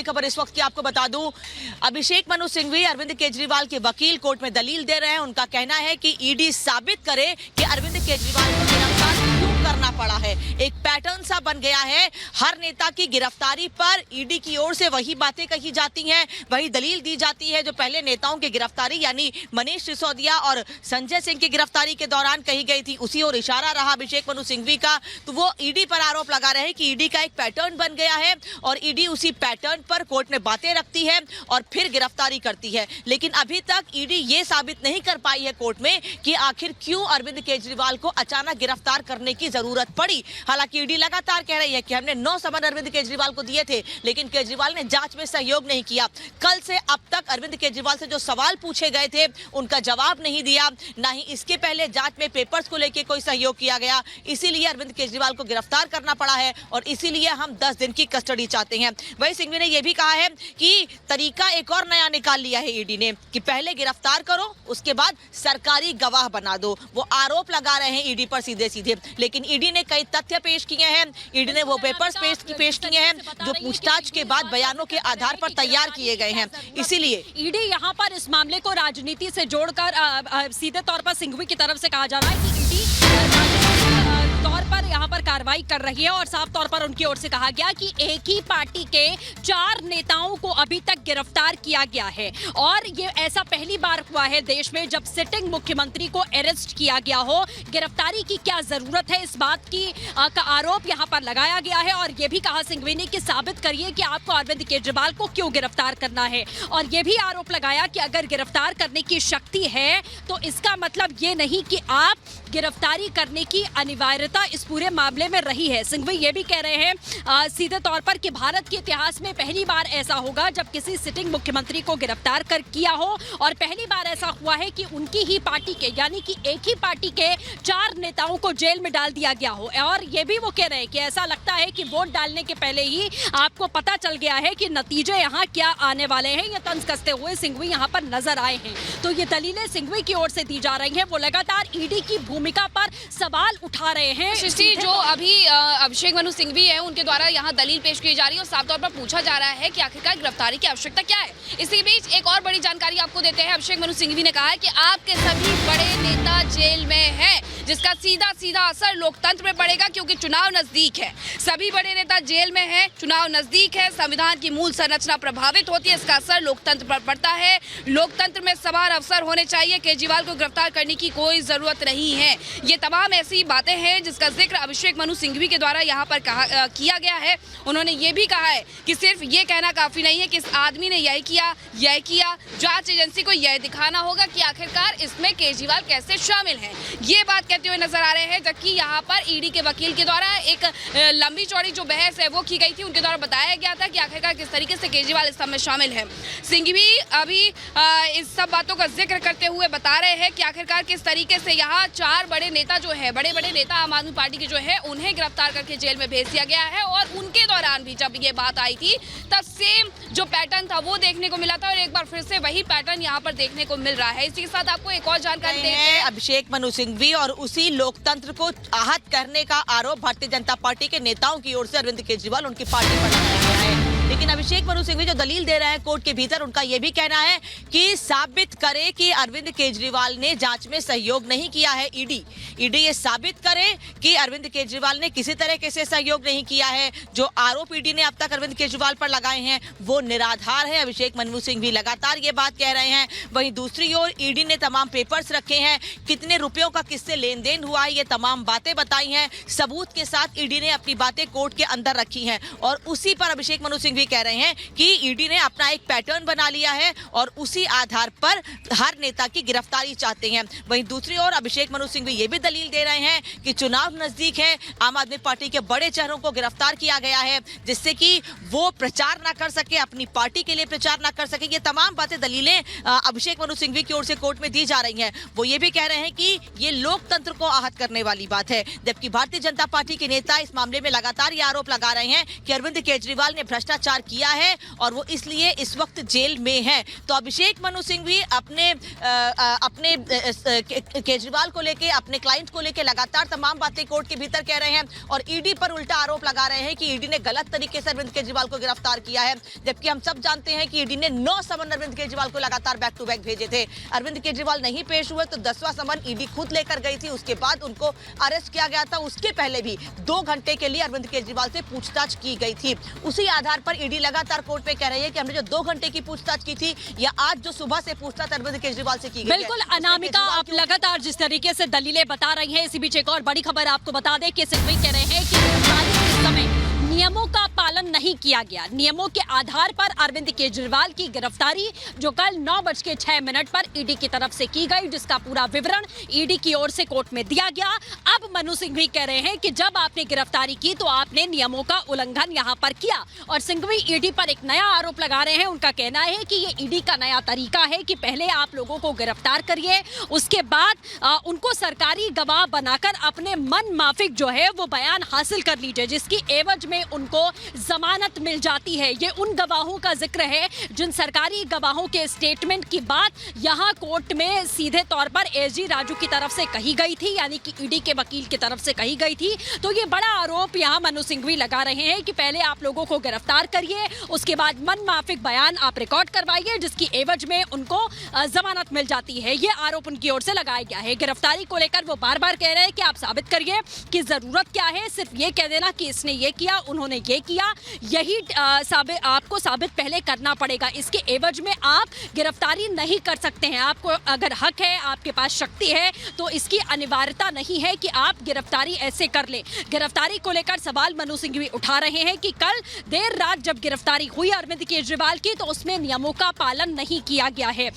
खबर इस वक्त की आपको बता दूं, अभिषेक मनु सिंघवी अरविंद केजरीवाल के वकील कोर्ट में दलील दे रहे हैं। उनका कहना है कि ईडी साबित करे कि अरविंद केजरीवाल को गिरफ्तार क्यों करना पड़ा है। एक पैटर्न सा बन गया है, हर नेता की गिरफ्तारी पर ईडी की ओर से वही बातें कही जाती हैं, वही दलील दी जाती है जो पहले नेताओं की गिरफ्तारी यानी मनीष सिसोदिया और संजय सिंह की गिरफ्तारी के दौरान कही गई थी। उसी ओर इशारा रहा अभिषेक मनु सिंघवी का। तो वो ईडी पर आरोप लगा रहे हैं कि ईडी का एक पैटर्न बन गया है और ईडी उसी पैटर्न पर कोर्ट में बातें रखती है और फिर गिरफ्तारी करती है। लेकिन अभी तक ईडी ये साबित नहीं कर पाई है कोर्ट में कि आखिर क्यों अरविंद केजरीवाल को अचानक गिरफ्तार करने की जरूरत पड़ी। हालांकि ईडी लगातार कह रही है कि हमने 9 समन अरविंद केजरीवाल को दिए थे, लेकिन केजरीवाल ने जांच में सहयोग नहीं किया। कल से अब तक अरविंद केजरीवाल से जो सवाल पूछे गए थे उनका जवाब नहीं दिया, ना ही इसके पहले जांच में पेपर्स को लेकर कोई सहयोग किया गया। इसीलिए अरविंद केजरीवाल को गिरफ्तार करना पड़ा है और इसीलिए हम 10 दिन की कस्टडी चाहते हैं। वहीं सिंघवी ने यह भी कहा है कि तरीका एक और नया निकाल लिया है ईडी ने कि पहले गिरफ्तार करो, उसके बाद सरकारी गवाह बना दो। वो आरोप लगा रहे हैं ईडी पर सीधे सीधे, लेकिन ईडी ने कई तथ्य पेश किए हैं। ईडी ने वो पेपर्स पेश किए हैं जो पूछताछ के बाद बयानों के आधार पर तैयार किए गए हैं। इसीलिए ईडी यहाँ पर इस मामले को राजनीति से जोड़कर सीधे तौर पर सिंघवी की तरफ से कहा जा रहा है कि ईडी तौर पर यहाँ पर कार्रवाई कर रही है और साफ तौर पर उनकी ओर से कहा गया कि एक ही पार्टी के 4 नेताओं को अभी तक गिरफ्तार किया गया है और ये ऐसा पहली बार हुआ है देश में जब सिटिंग मुख्यमंत्री को अरेस्ट किया गया हो। गिरफ्तारी की क्या जरूरत है, इस बात की का आरोप यहाँ पर लगाया गया है और ये भी कहा सिंघवी ने कि साबित करिए कि आपको अरविंद केजरीवाल को क्यों गिरफ्तार करना है। और ये भी आरोप लगाया कि अगर गिरफ्तार करने की शक्ति है तो इसका मतलब ये नहीं कि आप गिरफ्तारी करने की अनिवार्यता इस पूरे मामले में रही है। सिंघवी ये भी कह रहे हैं सीधे तौर पर कि भारत के इतिहास में पहली बार ऐसा होगा जब किसी सिटिंग मुख्यमंत्री को गिरफ्तार कर किया हो और पहली बार ऐसा हुआ है कि उनकी ही पार्टी के यानी कि एक ही पार्टी के 4 नेताओं को जेल में डाल दिया गया हो। और ये भी वो कह रहे हैं कि ऐसा लगता है कि वोट डालने के पहले ही आपको पता चल गया है कि नतीजे यहाँ क्या आने वाले हैं। ये तंज कसते हुए सिंघवी यहाँ पर नजर आए हैं। तो ये दलीलें सिंघवी की ओर से दी जा रही हैं। वो लगातार ईडी की भूमिका पर सवाल उठा रहे हैं। सृष्टि, जो अभी अभिषेक मनु सिंघवी है उनके द्वारा यहाँ दलील पेश की जा रही है और साफ तौर पर पूछा जा रहा है कि आखिरकार गिरफ्तारी की आवश्यकता क्या है। इसी बीच एक और बड़ी जानकारी आपको देते हैं। अभिषेक मनु सिंघवी ने कहा है कि आपके सभी बड़े नेता जेल में हैं, जिसका सीधा सीधा असर लोकतंत्र में पड़ेगा क्योंकि चुनाव नजदीक है। सभी बड़े नेता जेल में हैं, चुनाव नजदीक है, संविधान की मूल संरचना प्रभावित होती है, इसका असर लोकतंत्र पर पड़ता है। लोकतंत्र में समान अवसर होने चाहिए, केजरीवाल को गिरफ्तार करने की कोई जरूरत नहीं है। ये तमाम ऐसी बातें हैं जिसका जिक्र अभिषेक मनु सिंघवी के द्वारा यहाँ पर किया गया है। उन्होंने ये भी कहा है कि सिर्फ ये कहना काफी नहीं है कि इस आदमी ने यह किया। जांच एजेंसी को यह दिखाना होगा कि आखिरकार इसमें केजरीवाल कैसे शामिल हैं। ये बात कहते हुए नजर आ रहे हैं। जबकि यहाँ पर ईडी के वकील के द्वारा एक लंबी चौड़ी जो बहस है वो की गई थी। उनके द्वारा बताया गया था कि आखिरकार किस तरीके से केजरीवाल इस सब में शामिल है। सिंघवी अभी इस सब बातों का जिक्र करते हुए बता रहे हैं कि आखिरकार किस तरीके से यहाँ 4 बड़े नेता जो है, बड़े बड़े नेता आम आदमी पार्टी के जो है, उन्हें गिरफ्तार करके जेल में भेज दिया गया है। और उनके दौरान भी जब ये बात आई थी तब सेम जो पैटर्न था वो देखने को मिला था और एक बार फिर से वही पैटर्न यहाँ पर देखने को मिल रहा है। इसी के साथ आपको एक और जानकारी देते हैं। अभिषेक मनु सिंघवी और उसी लोकतंत्र को आहत करने का आरोप भारतीय जनता पार्टी के नेताओं की ओर से अरविंद केजरीवाल उनकी पार्टी पर लगाया गया है। लेकिन अभिषेक मनु सिंघवी जो दलील दे रहे हैं कोर्ट के भीतर, उनका यह भी कहना है कि साबित करे कि अरविंद केजरीवाल ने जांच में सहयोग नहीं किया है। ईडी ये साबित करे कि अरविंद केजरीवाल ने किसी तरीके से सहयोग नहीं किया है। जो आरोप ईडी ने अब तक अरविंद केजरीवाल पर लगाए हैं वो निराधार है। अभिषेक मनु सिंघवी लगातार ये बात कह रहे हैं। वहीं दूसरी ओर ईडी ने तमाम पेपर्स रखे हैं, कितने रुपयों का किससे लेन देन हुआ है, ये तमाम बातें बताई हैं। सबूत के साथ ईडी ने अपनी बातें कोर्ट के अंदर रखी हैं और उसी पर अभिषेक मनु सिंघवी कह रहे हैं कि ईडी ने अपना एक पैटर्न बना लिया है और उसी आधार पर हर नेता की गिरफ्तारी चाहते हैं। वहीं दूसरी ओर अभिषेक मनु सिंघवी ये भी दलील दे रहे हैं कि चुनाव नजदीक है, आम आदमी पार्टी के बड़े चेहरों को गिरफ्तार किया गया है जिससे कि वो प्रचार ना कर सके, अपनी पार्टी के लिए प्रचार ना कर सके। ये तमाम बातें दलीलें अभिषेक मनु सिंघवी की ओर से कोर्ट में दी जा रही हैं। वो ये भी कह रहे हैं कि ये लोकतंत्र को आहत करने वाली बात है। जबकि भारतीय जनता पार्टी के नेता इस मामले में लगातार ये आरोप लगा रहे हैं कि अरविंद केजरीवाल ने भ्रष्टाचार गिरफ्तार किया है और वो इसलिए इस वक्त जेल में है। तो अभिषेक मनु सिंघवी अपने केजरीवाल को लेके, अपने क्लाइंट को लेके लगातार तमाम बातें कोर्ट के भीतर कह रहे हैं और ईडी पर उल्टा आरोप लगा रहे हैं कि ईडी ने गलत तरीके से अरविंद केजरीवाल को गिरफ्तार किया है, जबकि हम सब जानते हैं कि ईडी ने 9 समन अरविंद केजरीवाल को लगातार बैक टू बैक भेजे थे। अरविंद केजरीवाल नहीं पेश हुए तो 10वां समन ईडी खुद लेकर गई थी, उसके बाद उनको अरेस्ट किया गया था। उसके पहले भी 2 घंटे के लिए अरविंद केजरीवाल से पूछताछ की गई थी। उसी आधार पर ईडी लगातार कोर्ट पे कह रही है कि हमने जो 2 घंटे की पूछताछ की थी या आज जो सुबह से पूछताछ अरविंद केजरीवाल से की गई है। बिल्कुल अनामिका, आप लगातार जिस तरीके से दलीलें बता रही हैं, इसी बीच एक और बड़ी खबर आपको बता दें कि सिंघवी कह रहे हैं कि गिरफ्तारी के समय नियमों का पालन नहीं किया गया। नियमों के आधार पर अरविंद केजरीवाल की गिरफ्तारी जो कल 9:06 पर ईडी की तरफ से की गई, जिसका पूरा विवरण ईडी की ओर से कोर्ट में दिया गया। अब मनु सिंघवी कह रहे हैं कि जब आपने गिरफ्तारी की तो आपने नियमों का उल्लंघन यहां पर किया और सिंघवी ईडी पर एक नया आरोप लगा रहे हैं। उनका कहना है कि ये ईडी का नया तरीका है कि पहले आप लोगों को गिरफ्तार करिए, उसके बाद उनको सरकारी गवाह बनाकर अपने मन माफिक जो है वो बयान हासिल कर लीजिए, जिसकी एवज में उनको जमानत मिल जाती है। ये उन गवाहों का जिक्र है जिन सरकारी गवाहों के स्टेटमेंट की बात यहां कोर्ट में सीधे तौर पर एसजी राजू की तरफ से कही गई थी, यानी कि ईडी के वकील की तरफ से कही गई थी। तो ये बड़ा आरोप यहां मनु सिंघवी लगा रहे हैं कि पहले आप लोगों को गिरफ्तार करिए, उसके बाद मन माफिक बयान आप रिकॉर्ड करवाइए, जिसकी एवज में उनको जमानत मिल जाती है। ये आरोप उनकी ओर से लगाया गया है। गिरफ्तारी को लेकर वो बार बार कह रहे हैं कि आप साबित करिए कि जरूरत क्या है, सिर्फ ये कह देना कि इसने ये किया, उन्होंने ये किया, यही आपको साबित पहले करना पड़ेगा। इसके एवज में आप गिरफ्तारी नहीं कर सकते हैं। आपको अगर हक है, आपके पास शक्ति है, तो इसकी अनिवार्यता नहीं है कि आप गिरफ्तारी ऐसे कर लें। गिरफ्तारी को लेकर सवाल मनु सिंघवी उठा रहे हैं कि कल देर रात जब गिरफ्तारी हुई अरविंद केजरीवाल की तो उसमें नियमों का पालन नहीं किया गया है।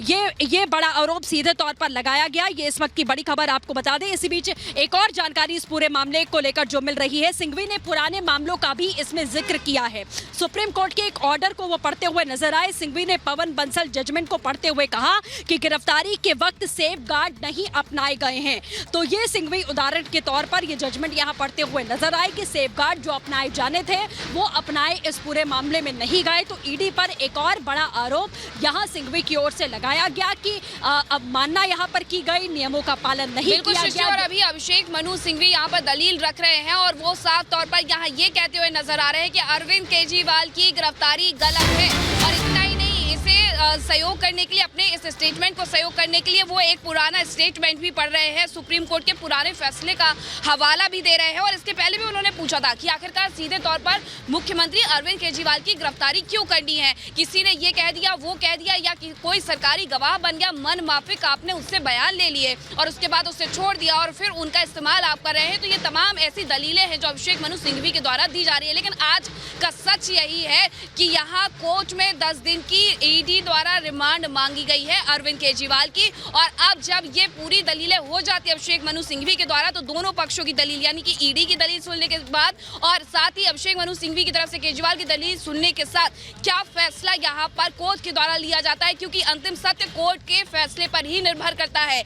ये बड़ा आरोप सीधे तौर पर लगाया गया। ये इस वक्त की बड़ी खबर आपको बता दें। इसी बीच एक और जानकारी इस पूरे मामले को लेकर जो मिल रही है, सिंघवी ने पुराने मामलों का भी इसमें जिक्र किया है। सुप्रीम कोर्ट के एक ऑर्डर को वो पढ़ते हुए नजर आए। सिंघवी ने पवन बंसल जजमेंट को पढ़ते हुए कहा कि गिरफ्तारी के वक्त सेफ गार्ड नहीं अपनाए गए हैं। तो ये सिंघवी उदाहरण के तौर पर ये जजमेंट यहाँ पढ़ते हुए नजर आए कि सेफ गार्ड जो अपनाए जाने थे वो अपनाए इस पूरे मामले में नहीं गए। तो ईडी पर एक और बड़ा आरोप यहाँ सिंघवी की ओर से लगाया गया कि अब मानना यहाँ पर की गई, नियमों का पालन नहीं किया गया। और अभी अभिषेक मनु सिंघवी यहाँ पर दलील रख रहे हैं और वो साफ तौर पर यहाँ ये कहते हुए नजर आ रहे हैं कि अरविंद केजरीवाल की गिरफ्तारी गलत है। और इतना ही नहीं, इसे सहयोग करने के लिए, अपने इस स्टेटमेंट को सहयोग करने के लिए वो एक पुराना स्टेटमेंट भी पढ़ रहे हैं, सुप्रीम कोर्ट के पुराने फैसले का हवाला भी दे रहे हैं। और इसके पहले भी उन्होंने पूछा था कि आखिरकार सीधे तौर पर मुख्यमंत्री अरविंद केजरीवाल की गिरफ्तारी क्यों करनी है। किसी ने ये कह दिया, वो कह दिया, या कोई सरकारी गवाह बन गया, मन माफिक आपने उससे बयान ले लिए और उसके बाद उससे छोड़ दिया और फिर उनका इस्तेमाल आप कर रहे हैं। तो ये तमाम ऐसी दलीलें हैं जो अभिषेक मनु सिंघवी के द्वारा दी जा रही है। लेकिन आज का सच यही है कि यहाँ कोर्ट में 10 दिन की ईडी द्वारा रिमांड मांगी गई है अरविंद केजरीवाल की। और अब जब ये पूरी दलीलें हो जाती है अभिषेक मनु सिंघवी के द्वारा, तो दोनों पक्षों की दलील, यानी कि ईडी की दलील सुनने के बाद और साथ ही अभिषेक मनु सिंघवी की तरफ से केजरीवाल की दलील सुनने के साथ क्या फैसला यहाँ पर कोर्ट के द्वारा लिया जाता है, क्योंकि अंतिम सत्य कोर्ट के फैसले पर ही निर्भर करता है।